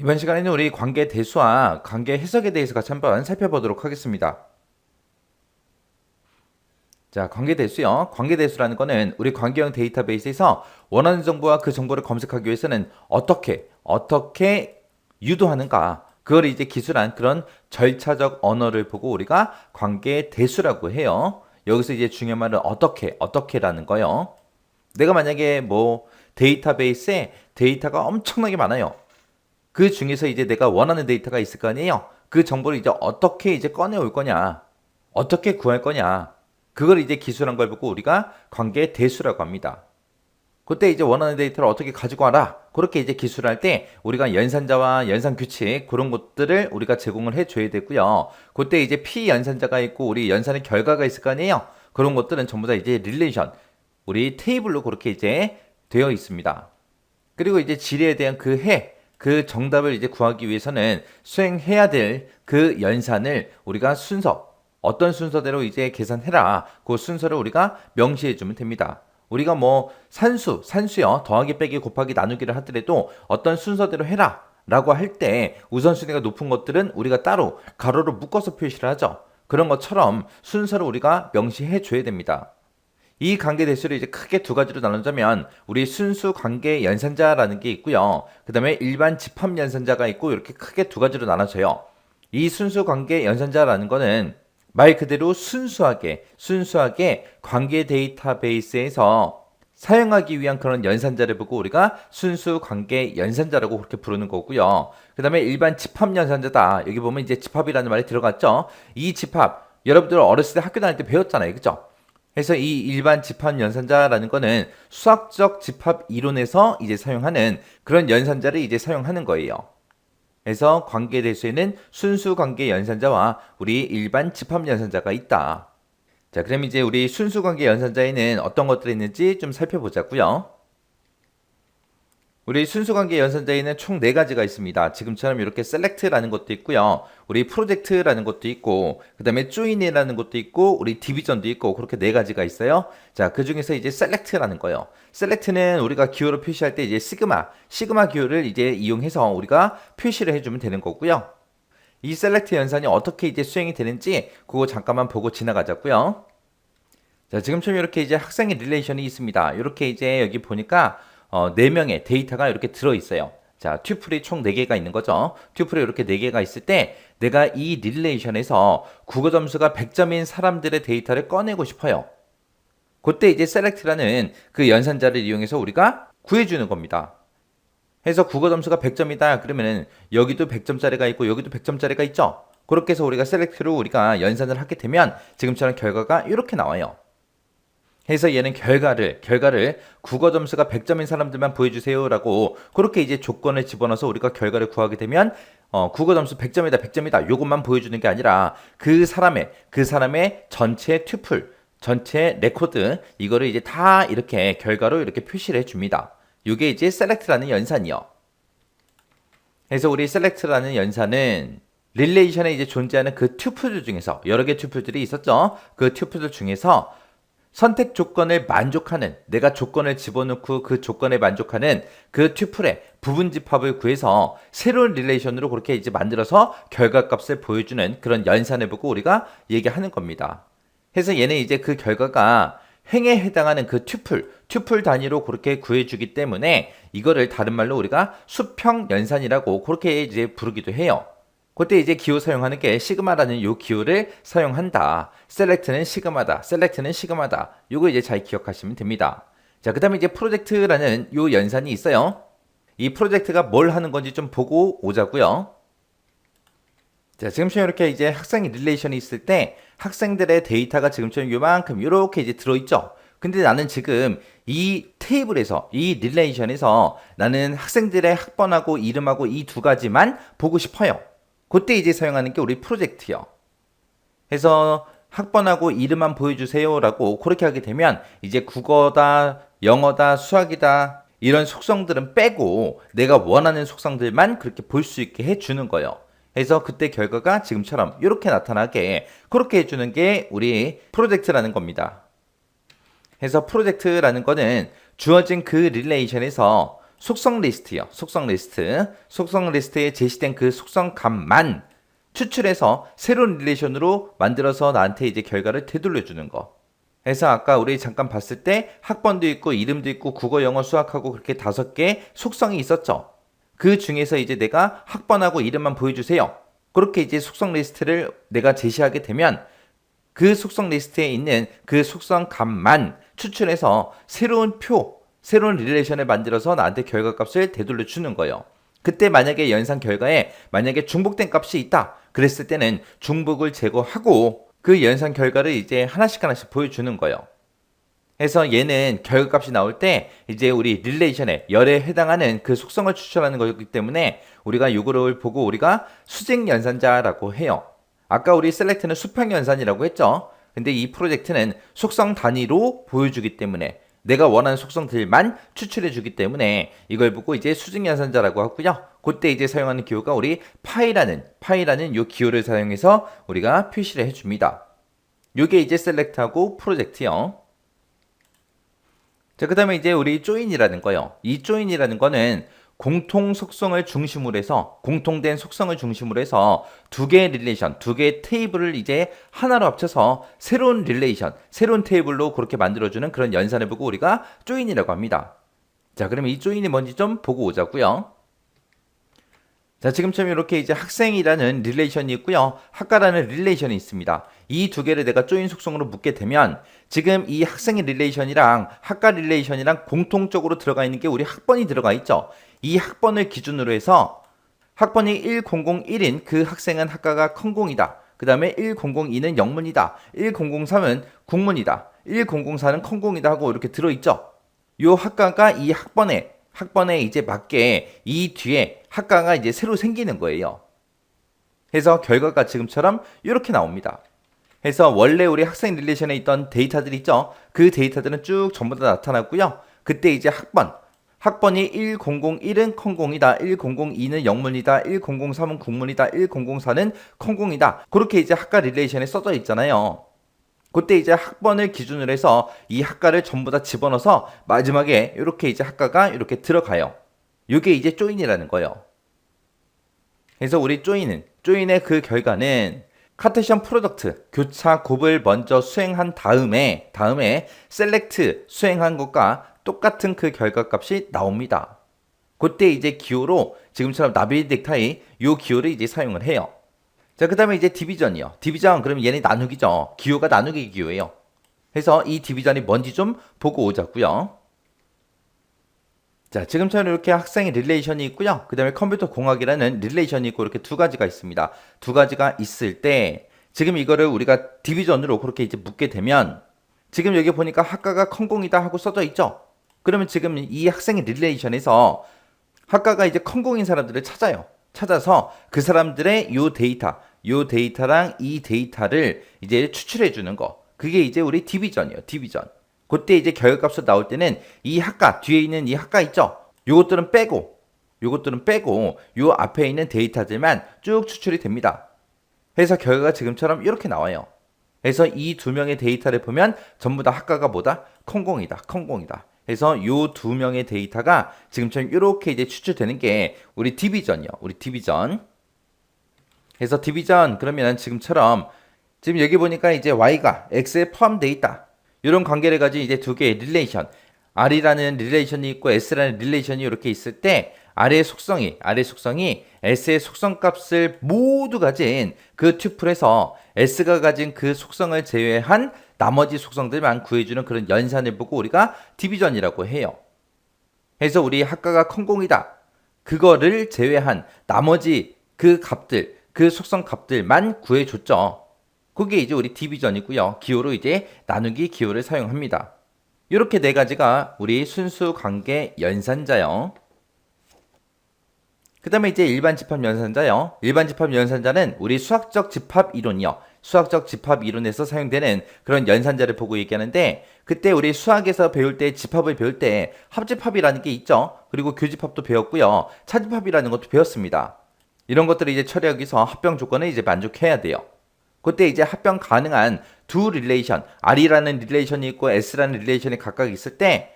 이번 시간에는 우리 관계 대수와 관계 해석에 대해서 같이 한번 살펴보도록 하겠습니다. 자, 관계 대수요. 관계 대수라는 거는 우리 관계형 데이터베이스에서 원하는 정보와 그 정보를 검색하기 위해서는 어떻게 유도하는가. 그걸 이제 기술한 그런 절차적 언어를 보고 우리가 관계 대수라고 해요. 여기서 이제 중요한 말은 어떻게라는 거요. 내가 만약에 뭐 데이터베이스에 데이터가 엄청나게 많아요. 그 중에서 이제 내가 원하는 데이터가 있을 거 아니에요. 그 정보를 이제 어떻게 이제 꺼내올 거냐, 어떻게 구할 거냐, 그걸 이제 기술한 걸 보고 우리가 관계 대수라고 합니다. 그때 이제 원하는 데이터를 어떻게 가지고 와라. 그렇게 이제 기술할 때 우리가 연산자와 연산 규칙 그런 것들을 우리가 제공을 해줘야 되고요. 그때 이제 피연산자가 있고 우리 연산의 결과가 있을 거 아니에요. 그런 것들은 전부 다 이제 릴레이션, 우리 테이블로 그렇게 이제 되어 있습니다. 그리고 이제 지리에 대한 그 정답을 이제 구하기 위해서는 수행해야 될 그 연산을 우리가 어떤 순서대로 이제 계산해라. 그 순서를 우리가 명시해 주면 됩니다. 우리가 뭐 산수요. 더하기 빼기 곱하기 나누기를 하더라도 어떤 순서대로 해라. 라고 할 때 우선순위가 높은 것들은 우리가 따로 가로로 묶어서 표시를 하죠. 그런 것처럼 순서를 우리가 명시해 줘야 됩니다. 이 관계 대수를 이제 크게 두 가지로 나누자면 우리 순수 관계 연산자라는 게 있고요. 그 다음에 일반 집합 연산자가 있고 이렇게 크게 두 가지로 나눠져요. 이 순수 관계 연산자라는 거는 말 그대로 순수하게 관계 데이터베이스에서 사용하기 위한 그런 연산자를 보고 우리가 순수 관계 연산자라고 그렇게 부르는 거고요. 그 다음에 일반 집합 연산자다. 여기 보면 이제 집합이라는 말이 들어갔죠. 이 집합 여러분들 어렸을 때 학교 다닐 때 배웠잖아요. 그죠? 그래서 이 일반 집합 연산자라는 거는 수학적 집합 이론에서 이제 사용하는 그런 연산자를 이제 사용하는 거예요. 그래서 관계 대수에는 순수 관계 연산자와 우리 일반 집합 연산자가 있다. 자, 그럼 이제 우리 순수 관계 연산자에는 어떤 것들이 있는지 좀 살펴보자고요. 우리 순수관계 연산자에는 총 4가지가 있습니다. 지금처럼 이렇게 select라는 것도 있고요. 우리 project라는 것도 있고, 그 다음에 join이라는 것도 있고, 우리 division도 있고, 그렇게 4가지가 있어요. 자, 그 중에서 이제 select라는 거요. select는 우리가 기호로 표시할 때 이제 시그마 기호를 이제 이용해서 우리가 표시를 해주면 되는 거고요. 이 select 연산이 어떻게 이제 수행이 되는지 그거 잠깐만 보고 지나가자고요. 자, 지금처럼 이렇게 이제 학생의 릴레이션이 있습니다. 이렇게 이제 여기 보니까 4명의 데이터가 이렇게 들어있어요. 자, 튜플이 총 4개가 있는 거죠. 튜플이 이렇게 4개가 있을 때 내가 이 릴레이션에서 국어 점수가 100점인 사람들의 데이터를 꺼내고 싶어요. 그때 이제 select라는 그 연산자를 이용해서 우리가 구해주는 겁니다. 해서 국어 점수가 100점이다. 그러면은 여기도 100점짜리가 있고 여기도 100점짜리가 있죠. 그렇게 해서 우리가 select로 우리가 연산을 하게 되면 지금처럼 결과가 이렇게 나와요. 해서 얘는 결과를 국어 점수가 100점인 사람들만 보여주세요라고 그렇게 이제 조건을 집어넣어서 우리가 결과를 구하게 되면 국어 점수 100점이다 요것만 보여주는 게 아니라 그 사람의 전체 튜플 전체 레코드 이거를 이제 다 이렇게 결과로 이렇게 표시를 해줍니다. 이게 이제 select라는 연산이요. 그래서 우리 select라는 연산은 릴레이션에 이제 존재하는 그 튜플들 중에서 여러 개 튜플들이 있었죠. 그 튜플들 중에서 선택 조건을 만족하는 내가 조건을 집어넣고 그 조건에 만족하는 그 튜플의 부분 집합을 구해서 새로운 릴레이션으로 그렇게 이제 만들어서 결과값을 보여주는 그런 연산을 보고 우리가 얘기하는 겁니다. 그래서 얘는 이제 그 결과가 행에 해당하는 그 튜플 단위로 그렇게 구해주기 때문에 이거를 다른 말로 우리가 수평 연산이라고 그렇게 이제 부르기도 해요. 그때 이제 기호 사용하는 게 시그마라는 요 기호를 사용한다. select는 시그마다. 요거 이제 잘 기억하시면 됩니다. 자, 그 다음에 이제 프로젝트라는 요 연산이 있어요. 이 프로젝트가 뭘 하는 건지 좀 보고 오자고요. 자, 지금처럼 이렇게 이제 학생 릴레이션이 있을 때 학생들의 데이터가 지금처럼 요만큼 요렇게 이제 들어있죠. 근데 나는 지금 이 테이블에서 이 릴레이션에서 나는 학생들의 학번하고 이름하고 이 2가지만 보고 싶어요. 그때 이제 사용하는 게 우리 프로젝트요. 해서 학번하고 이름만 보여주세요라고 그렇게 하게 되면 이제 국어다, 영어다, 수학이다 이런 속성들은 빼고 내가 원하는 속성들만 그렇게 볼 수 있게 해주는 거예요. 그래서 그때 결과가 지금처럼 이렇게 나타나게 그렇게 해주는 게 우리 프로젝트라는 겁니다. 그래서 프로젝트라는 거는 주어진 그 릴레이션에서 속성 리스트요. 속성 리스트. 속성 리스트에 제시된 그 속성 값만 추출해서 새로운 릴레이션으로 만들어서 나한테 이제 결과를 되돌려 주는 거. 그래서 아까 우리 잠깐 봤을 때 학번도 있고 이름도 있고 국어, 영어, 수학하고 그렇게 5개 속성이 있었죠. 그 중에서 이제 내가 학번하고 이름만 보여주세요. 그렇게 이제 속성 리스트를 내가 제시하게 되면 그 속성 리스트에 있는 그 속성 값만 추출해서 새로운 새로운 릴레이션을 만들어서 나한테 결과값을 되돌려 주는 거예요. 그때 만약에 연산 결과에 만약에 중복된 값이 있다. 그랬을 때는 중복을 제거하고 그 연산 결과를 이제 하나씩 보여주는 거예요. 그래서 얘는 결과값이 나올 때 이제 우리 릴레이션에 열에 해당하는 그 속성을 추출하는 거기 때문에 우리가 이거를 보고 우리가 수직 연산자라고 해요. 아까 우리 셀렉트는 수평 연산이라고 했죠. 근데 이 프로젝트는 속성 단위로 보여주기 때문에 내가 원하는 속성들만 추출해 주기 때문에 이걸 보고 이제 수직 연산자라고 하고요. 그때 이제 사용하는 기호가 우리 파이라는 요 기호를 사용해서 우리가 표시를 해 줍니다. 요게 이제 셀렉트하고 프로젝트요. 자, 그다음에 이제 우리 조인이라는 거요. 이 조인이라는 거는 공통된 속성을 중심으로 해서 두 개의 릴레이션, 두 개의 테이블을 이제 하나로 합쳐서 새로운 릴레이션, 새로운 테이블로 그렇게 만들어주는 그런 연산을 보고 우리가 조인이라고 합니다. 자, 그러면 이 조인이 뭔지 좀 보고 오자고요. 자, 지금처럼 이렇게 이제 학생이라는 릴레이션이 있고요. 학과라는 릴레이션이 있습니다. 이 두 개를 내가 조인 속성으로 묶게 되면 지금 이 학생의 릴레이션이랑 학과 릴레이션이랑 공통적으로 들어가 있는 게 우리 학번이 들어가 있죠. 이 학번을 기준으로 해서 학번이 1001인 그 학생은 학과가 컨공이다. 그 다음에 1002는 영문이다. 1003은 국문이다. 1004는 컨공이다 하고 이렇게 들어있죠. 요 학과가 이 학번에 이제 맞게 이 뒤에 학과가 이제 새로 생기는 거예요. 그래서 결과가 지금처럼 이렇게 나옵니다. 그래서 원래 우리 학생 릴레이션에 있던 데이터들 있죠. 그 데이터들은 쭉 전부 다 나타났고요. 그때 이제 학번이 1001은 컨공이다. 1002는 영문이다. 1003은 국문이다. 1004는 컨공이다. 그렇게 이제 학과 릴레이션에 써져 있잖아요. 그때 이제 학번을 기준으로 해서 이 학과를 전부 다 집어넣어서 마지막에 이렇게 이제 학과가 이렇게 들어가요. 이게 이제 조인이라는 거예요. 그래서 우리 조인의 그 결과는 카테시언 프로덕트, 교차 곱을 먼저 수행한 다음에 셀렉트 수행한 것과 똑같은 그 결과값이 나옵니다. 그때 이제 기호로 지금처럼 나비 넥타이 요 기호를 이제 사용을 해요. 자, 그 다음에 이제 디비전이요. 디비전, 그럼 얘네 나누기죠. 기호가 나누기 기호예요. 그래서 이 디비전이 뭔지 좀 보고 오자고요. 자, 지금처럼 이렇게 학생의 릴레이션이 있고요. 그 다음에 컴퓨터 공학이라는 릴레이션이 있고 이렇게 두 가지가 있습니다. 두 가지가 있을 때 지금 이거를 우리가 디비전으로 그렇게 이제 묶게 되면 지금 여기 보니까 학과가 컨공이다 하고 써져 있죠. 그러면 지금 이 학생의 릴레이션에서 학과가 이제 컨공인 사람들을 찾아서 그 사람들의 요 데이터랑 이 데이터를 이제 추출해 주는 거. 그게 이제 우리 디비전이에요. 디비전. 그때 이제 결과값으로 나올 때는 이 학과 뒤에 있는 이 학과 있죠. 요것들은 빼고 요 앞에 있는 데이터들만 쭉 추출이 됩니다. 그래서 결과가 지금처럼 이렇게 나와요. 그래서 이 두 명의 데이터를 보면 전부 다 학과가 뭐다? 컨공이다. 그래서 요 두 명의 데이터가 지금처럼 이렇게 이제 추출되는 게 우리 디비전이요. 우리 디비전. 그래서 디비전 그러면 지금처럼 지금 여기 보니까 이제 y가 x에 포함되어 있다. 이런 관계를 가진 이제 두 개의 릴레이션, R이라는 릴레이션이 있고 S라는 릴레이션이 이렇게 있을 때 R의 속성이 S의 속성값을 모두 가진 그 튜플에서 S가 가진 그 속성을 제외한 나머지 속성들만 구해주는 그런 연산을 보고 우리가 디비전이라고 해요. 그래서 우리 학과가 컨공이다. 그거를 제외한 나머지 그 값들, 그 속성 값들만 구해줬죠. 그게 이제 우리 디비전이고요. 기호로 이제 나누기 기호를 사용합니다. 이렇게 네 가지가 우리 순수 관계 연산자요. 그 다음에 이제 일반 집합 연산자요. 일반 집합 연산자는 우리 수학적 집합 이론이요. 수학적 집합 이론에서 사용되는 그런 연산자를 보고 얘기하는데 그때 우리 수학에서 배울 때 집합을 배울 때 합집합이라는 게 있죠. 그리고 교집합도 배웠고요. 차집합이라는 것도 배웠습니다. 이런 것들을 이제 처리하기 위해서 합병 조건을 이제 만족해야 돼요. 그때 이제 합병 가능한 두 릴레이션, R이라는 릴레이션이 있고 S라는 릴레이션이 각각 있을 때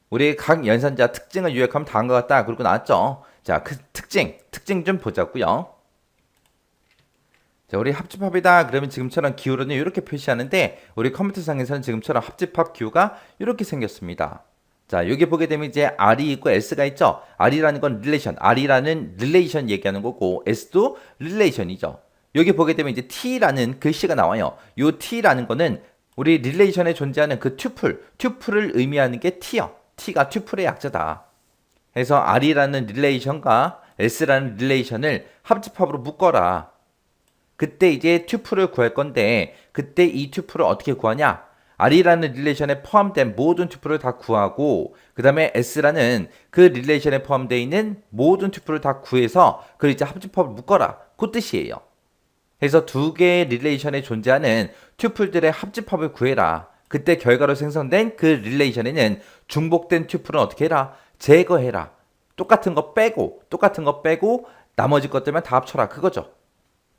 우리 각 연산자 특징을 요약하면 다음과 같다. 그리고 나왔죠. 자, 그 특징 좀 보자고요. 자, 우리 합집합이다. 그러면 지금처럼 기호로는 이렇게 표시하는데 우리 컴퓨터상에서는 지금처럼 합집합 기호가 이렇게 생겼습니다. 자, 여기 보게 되면 이제 R이 있고 S가 있죠. R이라는 건 릴레이션, R이라는 릴레이션 얘기하는 거고 S도 릴레이션이죠. 여기 보게 되면 이제 T라는 글씨가 나와요. 요 T라는 거는 우리 릴레이션에 존재하는 그 튜플을 의미하는 게 T요. T가 튜플의 약자다. 그래서 R이라는 릴레이션과 S라는 릴레이션을 합집합으로 묶어라. 그때 이제 튜플을 구할 건데 그때 이 튜플을 어떻게 구하냐? R이라는 릴레이션에 포함된 모든 튜플을 다 구하고 그 다음에 S라는 그 릴레이션에 포함되어 있는 모든 튜플을 다 구해서 그걸 이제 합집합을 묶어라. 그 뜻이에요. 그래서 두 개의 릴레이션에 존재하는 튜플들의 합집합을 구해라. 그때 결과로 생성된 그 릴레이션에는 중복된 튜플은 어떻게 해라? 제거해라. 똑같은 거 빼고 나머지 것들만 다 합쳐라. 그거죠.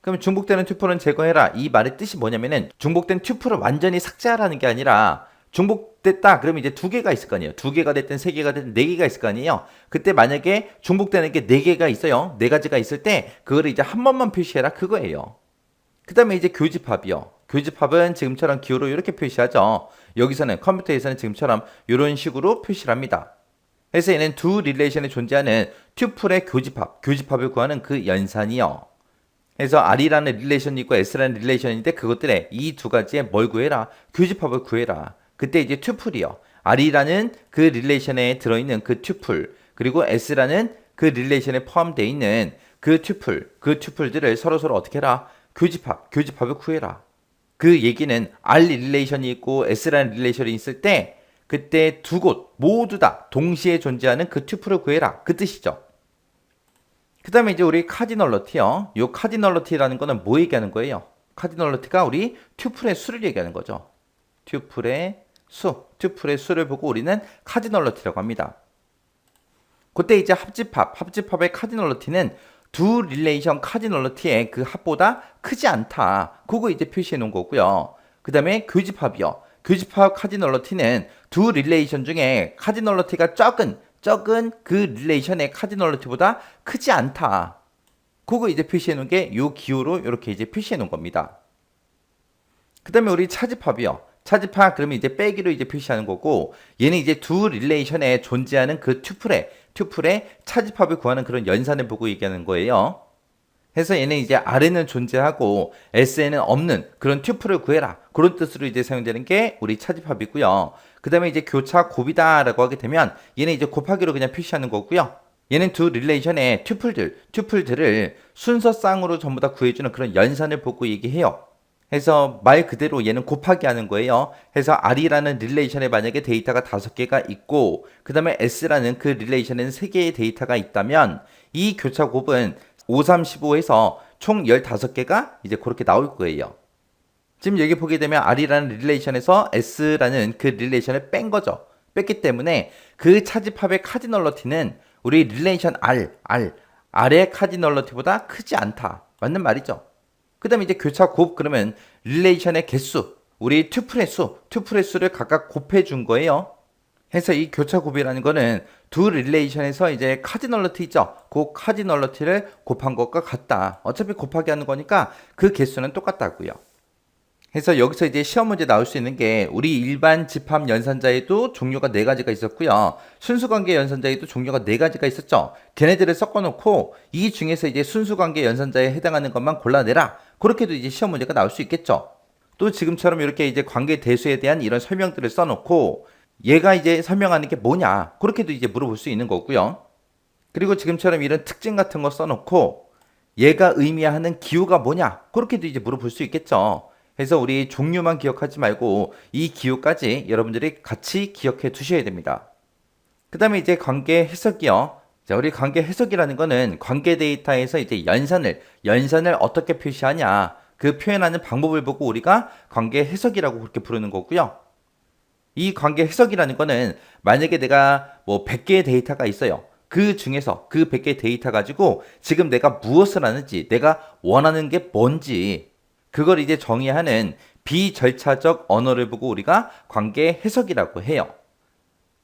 그럼 중복되는 튜플은 제거해라. 이 말의 뜻이 뭐냐면은 중복된 튜플을 완전히 삭제하라는 게 아니라 중복됐다. 그러면 이제 두 개가 있을 거 아니에요. 두 개가 됐든 세 개가 됐든 네 개가 있을 거 아니에요. 그때 만약에 중복되는 게 네 개가 있어요. 네 가지가 있을 때 그거를 이제 한 번만 표시해라. 그거예요. 그 다음에 이제 교집합이요. 교집합은 지금처럼 기호로 이렇게 표시하죠. 여기서는 컴퓨터에서는 지금처럼 이런 식으로 표시를 합니다. 그래서 얘는 두 릴레이션에 존재하는 튜플의 교집합을 구하는 그 연산이요. 그래서 R이라는 릴레이션이 있고 S라는 릴레이션인데 그것들의 이 두 가지에 뭘 구해라? 교집합을 구해라. 그때 이제 튜플이요. R이라는 그 릴레이션에 들어있는 그 튜플 그리고 S라는 그 릴레이션에 포함되어 있는 그 튜플들을 서로 어떻게 해라? 교집합을 구해라. 그 얘기는 R 릴레이션이 있고 S라는 릴레이션이 있을 때 그때 두 곳 모두 다 동시에 존재하는 그 튜플을 구해라. 그 뜻이죠. 그 다음에 이제 우리 카디널러티요. 요 카디널러티라는 거는 뭐 얘기하는 거예요? 카디널러티가 우리 튜플의 수를 얘기하는 거죠. 튜플의 수를 보고 우리는 카디널러티라고 합니다. 그때 이제 합집합의 카디널러티는 두 릴레이션 카디널러티의 그 합보다 크지 않다. 그거 이제 표시해 놓은 거고요. 그 다음에 교집합이요. 교집합 카디널러티는 두 릴레이션 중에 카디널러티가 적은 그 릴레이션의 카디널러티보다 크지 않다. 그거 이제 표시해 놓은 게 요 기호로 이렇게 이제 표시해 놓은 겁니다. 그 다음에 우리 차집합이요. 차집합 그러면 이제 빼기로 이제 표시하는 거고 얘는 이제 두 릴레이션에 존재하는 그 튜플의 차집합을 구하는 그런 연산을 보고 얘기하는 거예요. 그래서 얘는 이제 R에는 존재하고 S에는 없는 그런 튜플을 구해라. 그런 뜻으로 이제 사용되는 게 우리 차집합이고요. 그 다음에 이제 교차 곱이다라고 하게 되면 얘는 이제 곱하기로 그냥 표시하는 거고요. 얘는 두 릴레이션의 튜플들을 순서쌍으로 전부 다 구해주는 그런 연산을 보고 얘기해요. 그래서 말 그대로 얘는 곱하기 하는 거예요. 그래서 R이라는 릴레이션에 만약에 데이터가 5개가 있고 그 다음에 S라는 그 릴레이션에는 3개의 데이터가 있다면 이 교차 곱은 5, 3, 15에서 총 15개가 이제 그렇게 나올 거예요. 지금 여기 보게 되면 R이라는 릴레이션에서 S라는 그 릴레이션을 뺀 거죠. 뺐기 때문에 그 차집합의 카디널러티는 우리 릴레이션 R의 카디널러티보다 크지 않다. 맞는 말이죠. 그 다음에 이제 교차 곱 그러면 릴레이션의 개수, 우리 튜플의 수를 각각 곱해 준 거예요. 해서 이 교차 곱이라는 거는 두 릴레이션에서 이제 카디널러티 있죠. 그 카디널러티를 곱한 것과 같다. 어차피 곱하기 하는 거니까 그 개수는 똑같다고요. 그래서 여기서 이제 시험 문제 나올 수 있는 게 우리 일반 집합 연산자에도 종류가 4가지가 있었고요. 순수관계 연산자에도 종류가 4가지가 있었죠. 걔네들을 섞어놓고 이 중에서 이제 순수관계 연산자에 해당하는 것만 골라내라. 그렇게도 이제 시험 문제가 나올 수 있겠죠. 또 지금처럼 이렇게 이제 관계 대수에 대한 이런 설명들을 써놓고 얘가 이제 설명하는 게 뭐냐. 그렇게도 이제 물어볼 수 있는 거고요. 그리고 지금처럼 이런 특징 같은 거 써놓고 얘가 의미하는 기호가 뭐냐. 그렇게도 이제 물어볼 수 있겠죠. 그래서 우리 종류만 기억하지 말고 이 기호까지 여러분들이 같이 기억해 두셔야 됩니다. 그 다음에 이제 관계 해석이요. 자, 우리 관계 해석이라는 거는 관계 데이터에서 이제 연산을 어떻게 표시하냐. 그 표현하는 방법을 보고 우리가 관계 해석이라고 그렇게 부르는 거고요. 이 관계 해석이라는 거는 만약에 내가 뭐 100개의 데이터가 있어요. 그 중에서 그 100개의 데이터 가지고 지금 내가 무엇을 하는지, 내가 원하는 게 뭔지 그걸 이제 정의하는 비절차적 언어를 보고 우리가 관계 해석이라고 해요.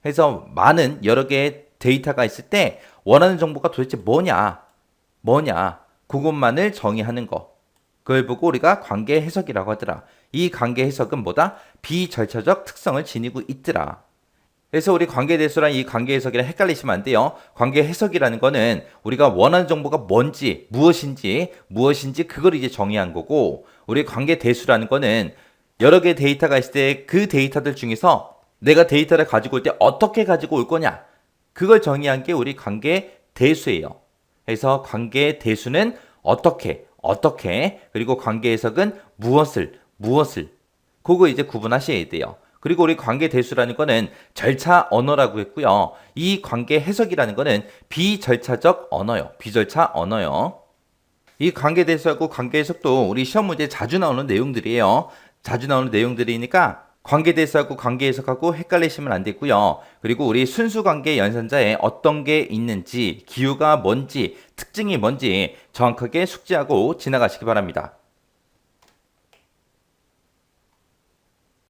해서 많은 여러 개의 데이터가 있을 때 원하는 정보가 도대체 뭐냐, 그것만을 정의하는 거. 그걸 보고 우리가 관계 해석이라고 하더라. 이 관계 해석은 뭐다? 비절차적 특성을 지니고 있더라. 그래서 우리 관계대수랑 이 관계 해석이랑 헷갈리시면 안 돼요. 관계 해석이라는 거는 우리가 원하는 정보가 뭔지, 무엇인지 그걸 이제 정의한 거고, 우리 관계대수라는 거는 여러 개의 데이터가 있을 때 그 데이터들 중에서 내가 데이터를 가지고 올 때 어떻게 가지고 올 거냐, 그걸 정의한 게 우리 관계대수예요. 그래서 관계대수는 어떻게, 그리고 관계 해석은 무엇을, 그거 이제 구분하셔야 돼요. 그리고 우리 관계 대수라는 거는 절차 언어라고 했고요. 이 관계 해석이라는 거는 비절차적 언어요. 비절차 언어요. 이 관계 대수하고 관계 해석도 우리 시험 문제에 자주 나오는 내용들이에요. 자주 나오는 내용들이니까 관계 대수하고 관계 해석하고 헷갈리시면 안 되고요. 그리고 우리 순수 관계 연산자에 어떤 게 있는지, 기호가 뭔지, 특징이 뭔지 정확하게 숙지하고 지나가시기 바랍니다.